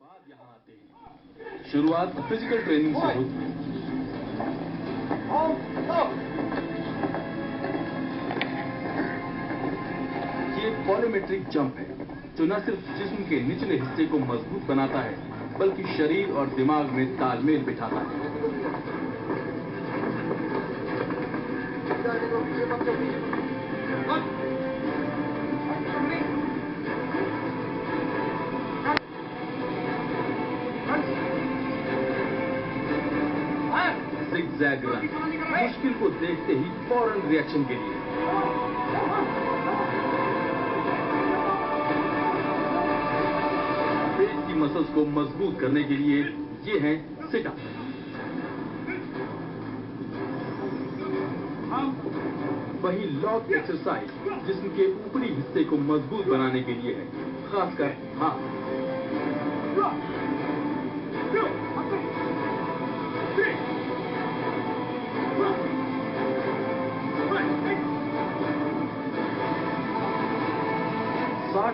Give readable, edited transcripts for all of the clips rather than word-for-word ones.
बाद यहाँ आते हैं। शुरुआत फिजिकल ट्रेनिंग से होती है। ये पॉलीमेट्रिक जंप है जो न सिर्फ जिस्म के निचले हिस्से को मजबूत बनाता है बल्कि शरीर और दिमाग में तालमेल बिठाता है। ज़िगज़ैग रन, मुश्किल को देखते ही फौरन रिएक्शन के लिए। पेट की मसल्स को मजबूत करने के लिए ये हैं सिट अप। वही लॉक एक्सरसाइज जिस्म के ऊपरी हिस्से को मजबूत बनाने के लिए है, खासकर हाथ।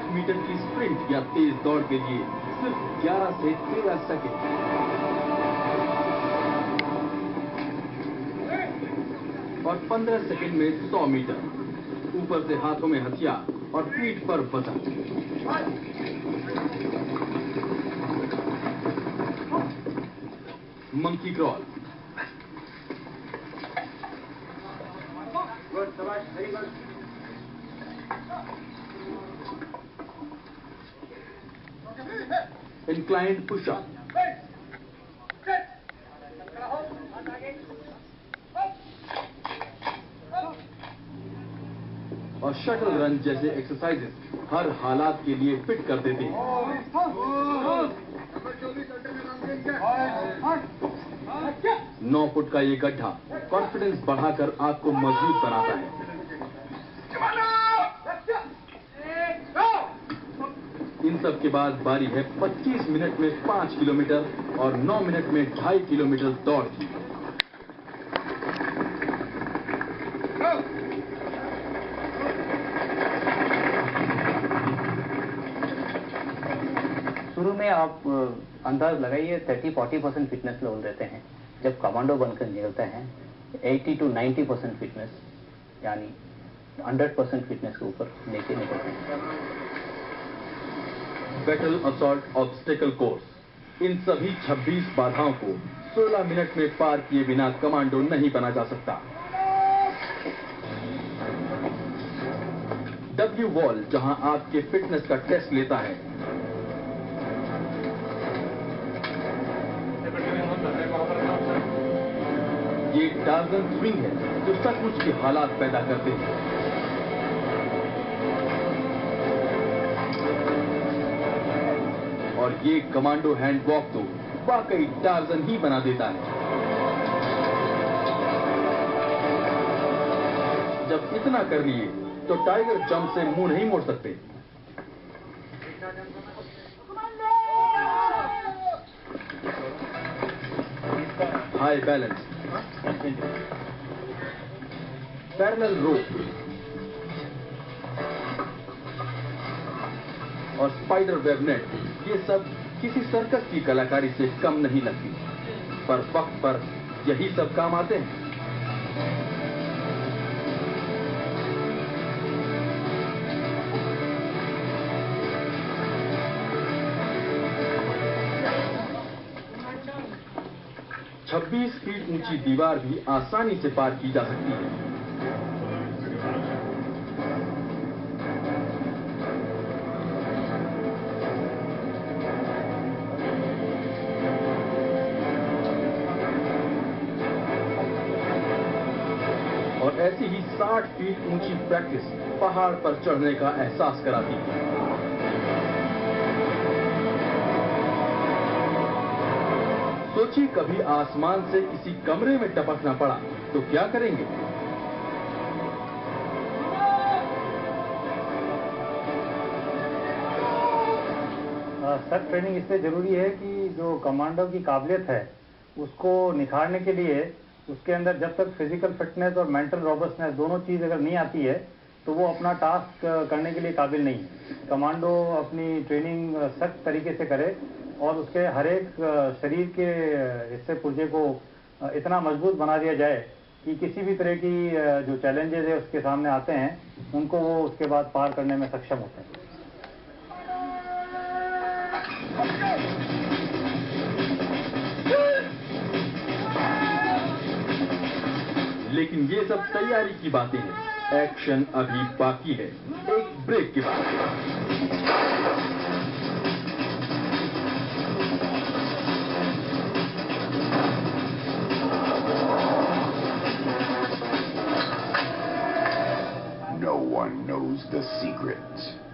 मीटर की स्प्रिंट या तेज दौड़ के लिए सिर्फ 11 से 13 सेकंड। और 15 सेकंड में 100 मीटर। ऊपर से हाथों में हथियार और पीठ पर वजन। Monkey crawl. Inclined pushup. और शटल रन जैसे एक्सरसाइजेस हर हालात के लिए फिट कर देते हैं। 9 फुट का ये गड्ढा कॉन्फिडेंस बढ़ाकर आपको मजबूत बनाता है। इन सब के बाद बारी है 25 मिनट में 5 किलोमीटर और 9 मिनट में 2.5 किलोमीटर दौड़ की। शुरू में आप अंदाज लगाइए 30-40% फिटनेस लेवल रहते हैं। जब कमांडो बनकर निकलते हैं 80 to 90% फिटनेस, यानी 100% फिटनेस के ऊपर लेके निकलते हैं। Battle assault obstacle course. इन सभी 26 बाधाओं को 16 मिनट में पार किए बिना कमांडो नहीं बना जा सकता। डब्ल्यू वॉल जहां आपके फिटनेस का टेस्ट लेता है, ये टार्जन स्विंग है जो सचमुच के हालात पैदा करते हैं। और ये कमांडो हैंड वॉक तो वाकई टार्जन ही बना देता है। जब इतना कर लिए तो टाइगर जंप से मुंह नहीं मोड़ सकते। हाई बैलेंस, पैरेलल रोप और स्पाइडर वेब नेट, ये सब किसी सर्कस की कलाकारी से कम नहीं लगती, पर वक्त पर यही सब काम आते हैं। छब्बीस फीट ऊंची दीवार भी आसानी से पार की जा सकती है। और ऐसी ही 60 फीट ऊंची प्रैक्टिस पहाड़ पर चढ़ने का एहसास कराती है। सोचिए कभी आसमान से किसी कमरे में टपकना पड़ा तो क्या करेंगे? सख्त ट्रेनिंग इसलिए जरूरी है कि जो कमांडो की काबिलियत है उसको निखारने के लिए उसके अंदर जब तक फिजिकल फिटनेस और मेंटल रोबस्टनेस दोनों चीज अगर नहीं आती है तो वो अपना टास्क करने के लिए काबिल नहीं है। कमांडो अपनी ट्रेनिंग सख्त तरीके से करे और उसके हर एक शरीर के हिस्से पुर्जे को इतना मजबूत बना दिया जाए कि किसी भी तरह की जो चैलेंजेस है उसके सामने आते हैं उनको वो उसके बाद पार करने में सक्षम होते हैं। लेकिन ये सब तैयारी की बातें हैं, एक्शन अभी बाकी है। एक ब्रेक के बाद। No one knows the secret.